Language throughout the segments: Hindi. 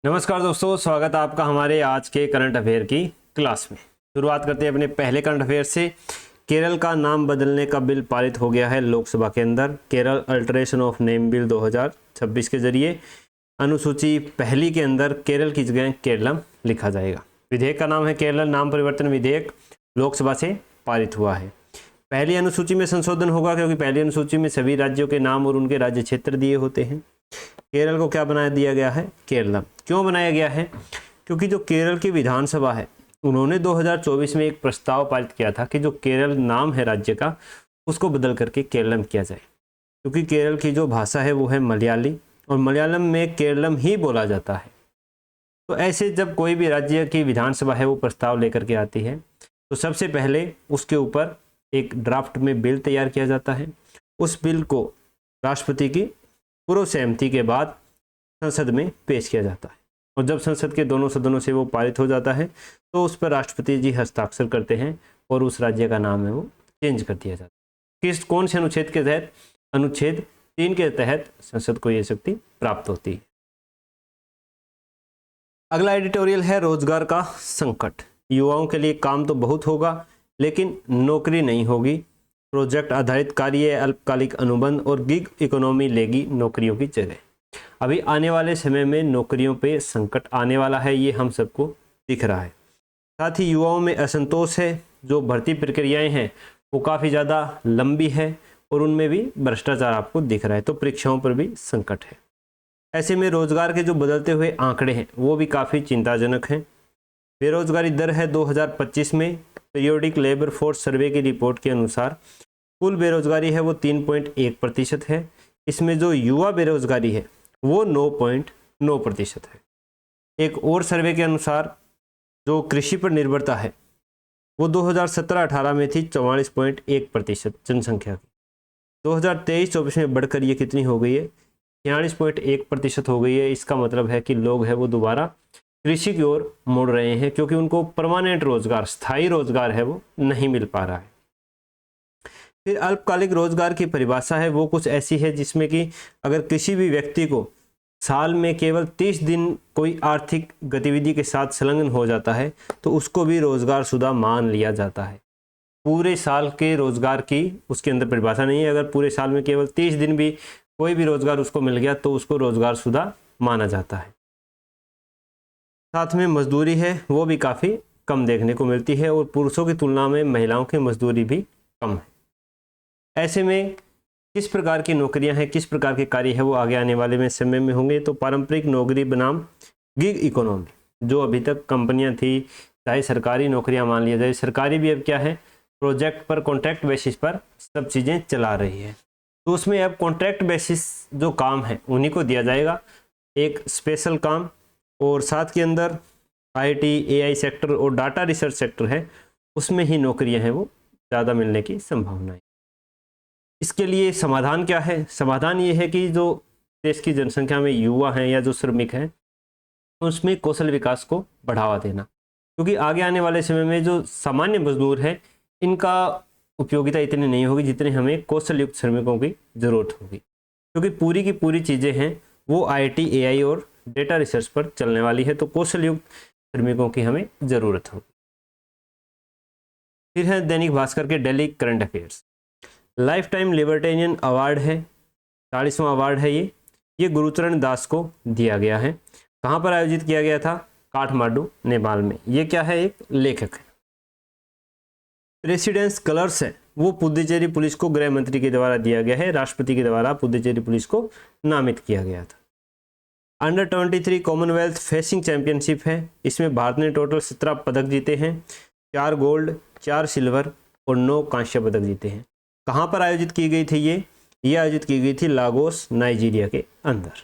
नमस्कार दोस्तों, स्वागत है आपका हमारे आज के करंट अफेयर की क्लास में। शुरुआत करते हैं अपने पहले करंट अफेयर से। केरल का नाम बदलने का बिल पारित हो गया है लोकसभा के अंदर। Kerala alteration of name bill 2026 के जरिए अनुसूची पहली के अंदर केरल की जगह केरलम लिखा जाएगा। विधेयक का नाम है केरल नाम परिवर्तन विधेयक, लोकसभा से पारित हुआ है। पहली अनुसूची में संशोधन होगा क्योंकि पहली अनुसूची में सभी राज्यों के नाम और उनके राज्य क्षेत्र दिए होते हैं। केरल को क्या बना दिया गया है? केरलम। क्यों बनाया गया है? क्योंकि जो केरल की विधानसभा है उन्होंने 2024 में एक प्रस्ताव पारित किया था कि जो केरल नाम है राज्य का उसको बदल करके केरलम किया जाए, क्योंकि केरल की जो भाषा है वो है मलयाली और मलयालम में केरलम ही बोला जाता है। तो ऐसे जब कोई भी राज्य की विधानसभा है वो प्रस्ताव लेकर के आती है तो सबसे पहले उसके ऊपर एक ड्राफ्ट में बिल तैयार किया जाता है। उस बिल को राष्ट्रपति की पूर्व सहमति के बाद संसद में पेश किया जाता है और जब संसद के दोनों सदनों से वो पारित हो जाता है तो उस पर राष्ट्रपति जी हस्ताक्षर करते हैं और उस राज्य का नाम है वो चेंज कर दिया जाता है। किस कौन से अनुच्छेद के तहत? अनुच्छेद 3 के तहत संसद को ये शक्ति प्राप्त होती है। अगला एडिटोरियल है रोजगार का संकट। युवाओं के लिए काम तो बहुत होगा लेकिन नौकरी नहीं होगी। प्रोजेक्ट आधारित कार्य, अल्पकालिक अनुबंध और गिग इकोनॉमी लेगी नौकरियों की जगह। अभी आने वाले समय में नौकरियों पे संकट आने वाला है, ये हम सबको दिख रहा है। साथ ही युवाओं में असंतोष है, जो भर्ती प्रक्रियाएं हैं वो काफ़ी ज़्यादा लंबी है और उनमें भी भ्रष्टाचार आपको दिख रहा है, तो परीक्षाओं पर भी संकट है। ऐसे में रोजगार के जो बदलते हुए आंकड़े हैं वो भी काफ़ी चिंताजनक हैं। बेरोजगारी दर है 2025 में पीरियोडिक लेबर फोर्स सर्वे की रिपोर्ट के अनुसार कुल बेरोजगारी है वो 3.1% है। इसमें जो युवा बेरोजगारी है वो 9.9% है। एक और सर्वे के अनुसार जो कृषि पर निर्भरता है वो 2017-18 में थी 44.1% जनसंख्या की। 2023-24 में बढ़कर ये कितनी हो गई है? 46.1% हो गई है। इसका मतलब है कि लोग हैं वो दोबारा कृषि की ओर मुड़ रहे हैं क्योंकि उनको परमानेंट रोजगार, स्थायी रोजगार है वो नहीं मिल पा रहा है। फिर अल्पकालिक रोजगार की परिभाषा है वो कुछ ऐसी है जिसमें कि अगर किसी भी व्यक्ति को साल में केवल 30 दिन कोई आर्थिक गतिविधि के साथ संलग्न हो जाता है तो उसको भी रोजगार शुदा मान लिया जाता है। पूरे साल के रोजगार की उसके अंदर परिभाषा नहीं है। अगर पूरे साल में केवल 30 दिन भी कोई भी रोजगार उसको मिल गया तो उसको रोजगार शुदा माना जाता है। साथ में मजदूरी है वो भी काफ़ी कम देखने को मिलती है और पुरुषों की तुलना में महिलाओं की मजदूरी भी कम है। ऐसे में किस प्रकार की नौकरियां हैं, किस प्रकार के कार्य है वो आगे आने वाले में समय में होंगे। तो पारंपरिक नौकरी बनाम गिग इकोनॉमी, जो अभी तक कंपनियां थी, चाहे सरकारी नौकरियां मान लिया जाए, सरकारी भी अब क्या है प्रोजेक्ट पर, कॉन्ट्रैक्ट बेसिस पर सब चीज़ें चला रही है। तो उसमें अब कॉन्ट्रैक्ट बेसिस जो काम है उन्हीं को दिया जाएगा एक स्पेशल काम, और साथ के अंदर IT, AI सेक्टर और डाटा रिसर्च सेक्टर है उसमें ही नौकरियां हैं वो ज़्यादा मिलने की संभावना है। इसके लिए समाधान क्या है? समाधान ये है कि जो देश की जनसंख्या में युवा हैं या जो श्रमिक हैं उसमें कौशल विकास को बढ़ावा देना, क्योंकि आगे आने वाले समय में जो सामान्य मजदूर हैं इनका उपयोगिता इतनी नहीं होगी जितने हमें कौशल युक्त श्रमिकों की ज़रूरत होगी, क्योंकि पूरी की पूरी चीज़ें हैं वो IT, AI और डेटा रिसर्च पर चलने वाली है, तो कौशल युक्त श्रमिकों की हमें ज़रूरत होगी। फिर है दैनिक भास्कर के daily current affairs. Life time libertarian award है, 40वां अवार्ड है ये गुरुचरण दास को दिया गया है। कहाँ पर आयोजित किया गया था? काठमांडू, नेपाल में। ये क्या है? एक लेखक है। प्रेसिडेंस कलर्स है वो पुडुचेरी पुलिस को गृह मंत्री के द्वारा दिया गया है। राष्ट्रपति के द्वारा पुडुचेरी पुलिस को नामित किया गया था। अंडर 23 कॉमनवेल्थ फेसिंग चैंपियनशिप है। इसमें भारत ने टोटल 17 पदक जीते हैं, 4 गोल्ड, 4 सिल्वर और 9 कांस्य पदक जीते हैं। कहाँ पर आयोजित की गई थी ये आयोजित की गई थी लागोस, नाइजीरिया के अंदर।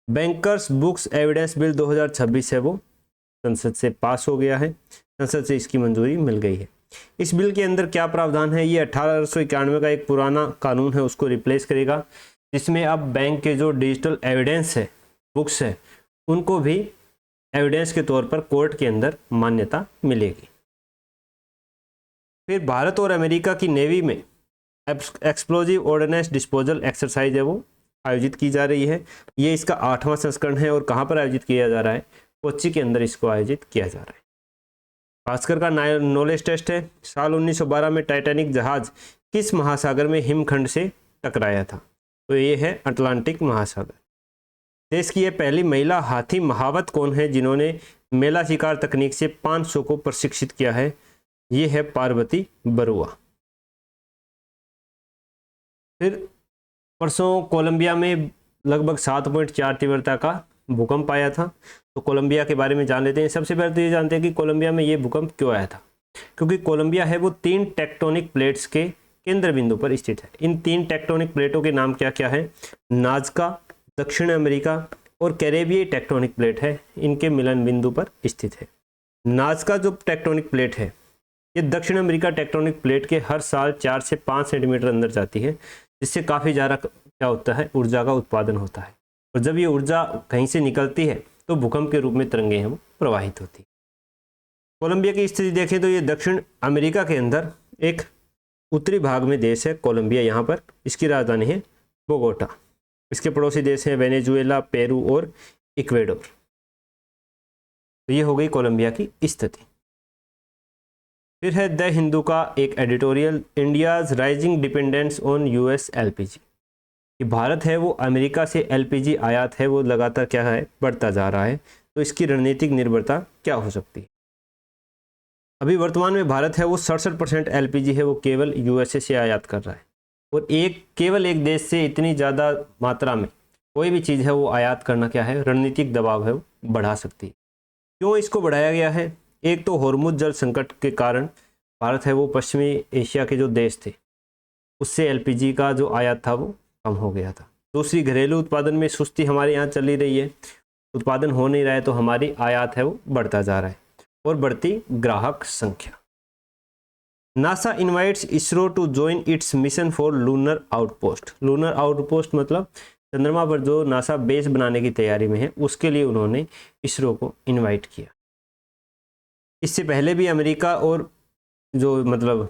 बैंकर्स बुक्स एविडेंस बिल 2026 है वो संसद से पास हो गया है, संसद से इसकी मंजूरी मिल गई है। इस बिल के अंदर क्या प्रावधान है? ये 1891 का एक पुराना कानून है उसको रिप्लेस करेगा, जिसमें अब बैंक के जो डिजिटल एविडेंस है, बुक्स है, उनको भी एविडेंस के तौर पर कोर्ट के अंदर मान्यता मिलेगी। फिर भारत और अमेरिका की नेवी में एक्सप्लोजिव ऑर्डिनेंस डिस्पोजल एक्सरसाइज है वो आयोजित की जा रही है। ये इसका 8वां संस्करण है और कहाँ पर आयोजित किया जा रहा है? कोच्चि के अंदर इसको आयोजित किया जा रहा है। भास्कर का नॉलेज टेस्ट है, साल 1912 में टाइटैनिक जहाज किस महासागर में हिमखंड से टकराया था? तो ये है अटलांटिक महासागर। देश की यह पहली महिला हाथी महावत कौन है जिन्होंने मेला शिकार तकनीक से 500 को प्रशिक्षित किया है? ये है पार्वती बरुआ। फिर परसों कोलंबिया में लगभग 7.4 तीव्रता का भूकंप आया था। तो कोलंबिया के बारे में जान लेते हैं। सबसे पहले तो ये जानते हैं कि कोलंबिया में ये भूकंप क्यों आया था। क्योंकि कोलंबिया है वो 3 टेक्टोनिक प्लेट्स के केंद्र बिंदु पर स्थित है। इन 3 टेक्टोनिक प्लेटों के नाम क्या क्या है? नाजका, दक्षिण अमेरिका और कैरेबियाई टेक्टोनिक प्लेट है, इनके मिलन बिंदु पर स्थित है। नाजका जो टेक्टोनिक प्लेट है ये दक्षिण अमेरिका टेक्टोनिक प्लेट के हर साल 4 से 5 सेंटीमीटर अंदर जाती है, जिससे काफ़ी ज़्यादा क्या होता है? ऊर्जा का उत्पादन होता है। और जब ये ऊर्जा कहीं से निकलती है तो भूकंप के रूप में तरंगें हैं वो प्रवाहित होती है। कोलंबिया की स्थिति देखें तो ये दक्षिण अमेरिका के अंदर एक उत्तरी भाग में देश है कोलंबिया। यहाँ पर इसकी राजधानी है बोगोटा। इसके पड़ोसी देश हैं वेनेजुएला, पेरू और इक्वेडोर। तो ये हो गई कोलंबिया की स्थिति। फिर है द हिंदू का एक editorial, India's rising dependence on US LPG, कि भारत है वो अमेरिका से एलपीजी आयात है वो लगातार क्या है? बढ़ता जा रहा है। तो इसकी रणनीतिक निर्भरता क्या हो सकती है? अभी वर्तमान में भारत है वो 67% एलपीजी है वो केवल यूएसए से आयात कर रहा है। और केवल एक देश से इतनी ज़्यादा मात्रा में कोई भी चीज़ है वो आयात करना क्या है? रणनीतिक दबाव है वो बढ़ा सकती है। क्यों इसको बढ़ाया गया है? एक तो हॉर्मुज जल संकट के कारण भारत है वो पश्चिमी एशिया के जो देश थे उससे एलपीजी का जो आयात था वो कम हो गया था। दूसरी, घरेलू उत्पादन में सुस्ती हमारे यहाँ चली रही है, उत्पादन हो नहीं रहा है तो हमारी आयात है वो बढ़ता जा रहा है। और बढ़ती ग्राहक संख्या। NASA invites ISRO to join its mission for lunar outpost. Lunar outpost मतलब चंद्रमा पर जो नासा बेस बनाने की तैयारी में है उसके लिए उन्होंने इसरो को इनवाइट किया। इससे पहले भी अमेरिका और जो मतलब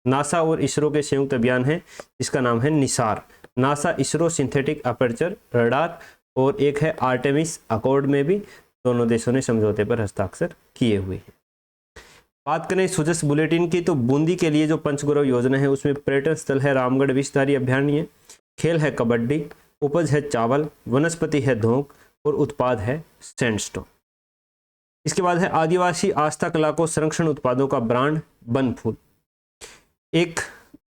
नासा और इसरो के संयुक्त अभियान है जिसका नाम है Nisar, NASA ISRO synthetic aperture radar, और एक है आर्टेमिस अकॉर्ड में भी दोनों देशों ने समझौते पर हस्ताक्षर किए हुए हैं। बात करें सुजस बुलेटिन की तो बूंदी के लिए जो पंचगौरव योजना है उसमें पर्यटन स्थल है रामगढ़ विषधारी अभयारण्य, खेल है कबड्डी, उपज है चावल, वनस्पति है धोंक और उत्पाद है सैंडस्टोन। इसके बाद है आदिवासी आस्था कला को संरक्षण उत्पादों का ब्रांड बनफूल। एक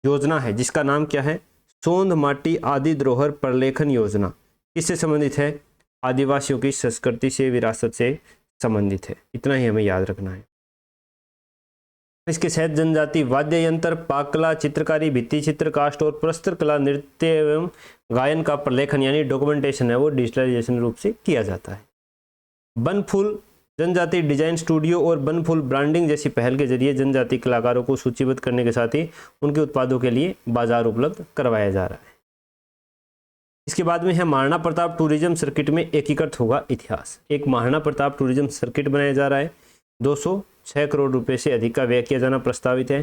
योजना है जिसका नाम क्या है? सोंध माटी आदि धरोहर प्रलेखन योजना। किससे संबंधित है? आदिवासियों की संस्कृति से, विरासत से संबंधित है। इतना ही हमें याद रखना है। इसके तहत जनजाति वाद्य यंत्र, पाक कला, चित्रकारी, भित्ति चित्र, काष्ठ और प्रस्तर कला, नृत्य एवं गायन का प्रलेखन यानी डॉक्यूमेंटेशन है वो डिजिटलाइजेशन रूप से किया जाता है। बनफूल जनजाति डिजाइन स्टूडियो और बनफूल ब्रांडिंग जैसी पहल के जरिए जनजाति कलाकारों को सूचीबद्ध करने के साथ ही उनके उत्पादों के लिए बाजार उपलब्ध करवाया जा रहा है। इसके बाद में है महाराणा प्रताप टूरिज्म सर्किट में एकीकृत होगा इतिहास। एक महाराणा प्रताप टूरिज्म सर्किट बनाया जा रहा है, 206 करोड़ रुपए से अधिक का व्यय किया जाना प्रस्तावित है।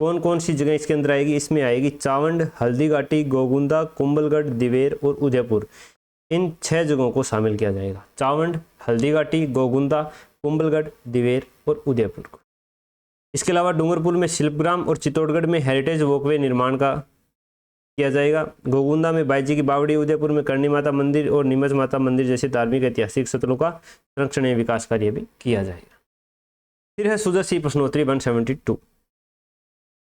कौन कौन सी जगह इसके अंदर आएगी? इसमें आएगी चावंड, हल्दीघाटी, गोगुंदा, कुंभलगढ़, दिवेर और उदयपुर। इन 6 जगहों को शामिल किया जाएगा, चावंड, हल्दीघाटी, गोगुंदा, कुंभलगढ़, दिवेर और उदयपुर को। इसके अलावा डूंगरपुर में शिल्पग्राम और चित्तौड़गढ़ में हेरिटेज वॉकवे निर्माण का किया जाएगा। गोगुंदा में बाईजी की बावड़ी, उदयपुर में करणी माता मंदिर और नीमच माता मंदिर जैसे धार्मिक ऐतिहासिक स्थलों का संरक्षण एवं विकास कार्य भी किया जाएगा। फिर है सुदर्शी प्रश्नोत्तरी 172।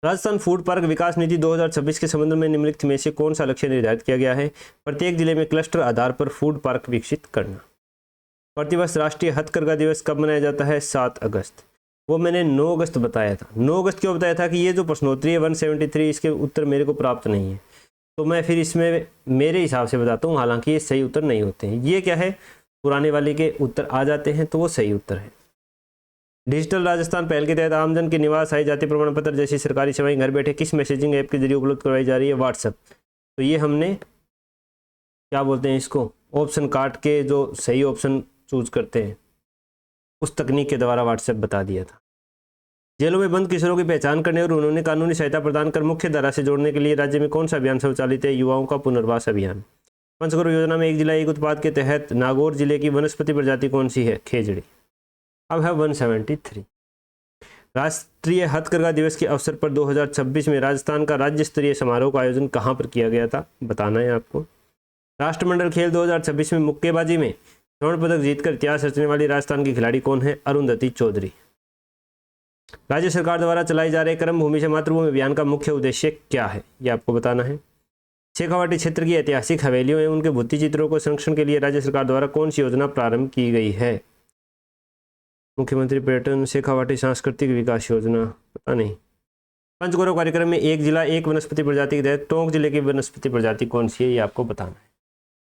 राजस्थान फूड पार्क विकास नीति 2026 के संबंध में निम्नलिखित में से कौन सा लक्ष्य निर्धारित किया गया है? प्रत्येक जिले में क्लस्टर आधार पर फूड पार्क विकसित करना। प्रतिवर्ष राष्ट्रीय हथकरघा दिवस कब मनाया जाता है? 7 अगस्त। वो मैंने 9 अगस्त बताया था। 9 अगस्त क्यों बताया था? कि ये जो प्रश्नोत्तरी है 173 इसके उत्तर मेरे को प्राप्त नहीं है, तो मैं फिर इसमें मेरे हिसाब से बताता हूँ, हालांकि ये सही उत्तर नहीं होते हैं। ये क्या है? पुराने वाले के उत्तर आ जाते हैं तो वो सही उत्तर है। डिजिटल राजस्थान पहल के तहत आमजन के निवास, आय, जाति प्रमाण पत्र जैसी सरकारी सेवाएं घर बैठे किस मैसेजिंग ऐप के जरिए उपलब्ध करवाई जा रही है? व्हाट्सएप। तो ये हमने क्या बोलते हैं इसको, ऑप्शन काट के जो सही ऑप्शन चूज करते हैं उस तकनीक के द्वारा व्हाट्सएप बता दिया था। जेलों में बंद किशोरों की पहचान करने और उन्होंने कानूनी सहायता प्रदान कर मुख्य धारा से जोड़ने के लिए राज्य में कौन सा अभियान संचालित है? युवाओं का पुनर्वास अभियान। पंचक्रोर योजना में एक जिला एक उत्पाद के तहत नागौर जिले की वनस्पति प्रजाति कौन सी है? खेजड़ी। अब है 173। राष्ट्रीय हथकरघा दिवस के अवसर पर 2026 में राजस्थान का राज्य स्तरीय समारोह का आयोजन कहाँ पर किया गया था? बताना है आपको। राष्ट्रमंडल खेल 2026 में मुक्केबाजी में स्वर्ण पदक जीतकर इतिहास रचने वाली राजस्थान की खिलाड़ी कौन है? अरुंधति चौधरी। राज्य सरकार द्वारा चलाई जा रहे कर्म भूमि से मातृभूमि अभियान का मुख्य उद्देश्य क्या है? ये आपको बताना है। शेखावाटी क्षेत्र की ऐतिहासिक हवेलियों एवं उनके भित्ति चित्रों को संरक्षण के लिए राज्य सरकार द्वारा कौन सी योजना प्रारंभ की गई है? मुख्यमंत्री पर्यटन शेखावाटी सांस्कृतिक विकास योजना, पता नहीं। पंचगौरव कार्यक्रम में एक जिला एक वनस्पति प्रजाति के तहत टोंक जिले की वनस्पति प्रजाति कौन सी है? ये आपको बताना है।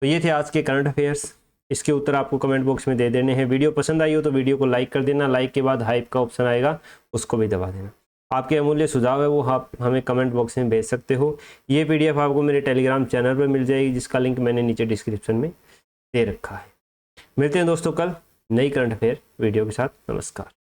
तो ये थे आज के करंट अफेयर्स। इसके उत्तर आपको कमेंट बॉक्स में दे देने हैं। वीडियो पसंद आई हो तो वीडियो को लाइक कर देना। लाइक के बाद हाइप का ऑप्शन आएगा, उसको भी दबा देना। आपके अमूल्य सुझाव है वो आप हमें कमेंट बॉक्स में भेज सकते हो। ये PDF आपको मेरे टेलीग्राम चैनल पर मिल जाएगी, जिसका लिंक मैंने नीचे डिस्क्रिप्शन में दे रखा है। मिलते हैं दोस्तों कल नई करंट अफेयर वीडियो के साथ। नमस्कार।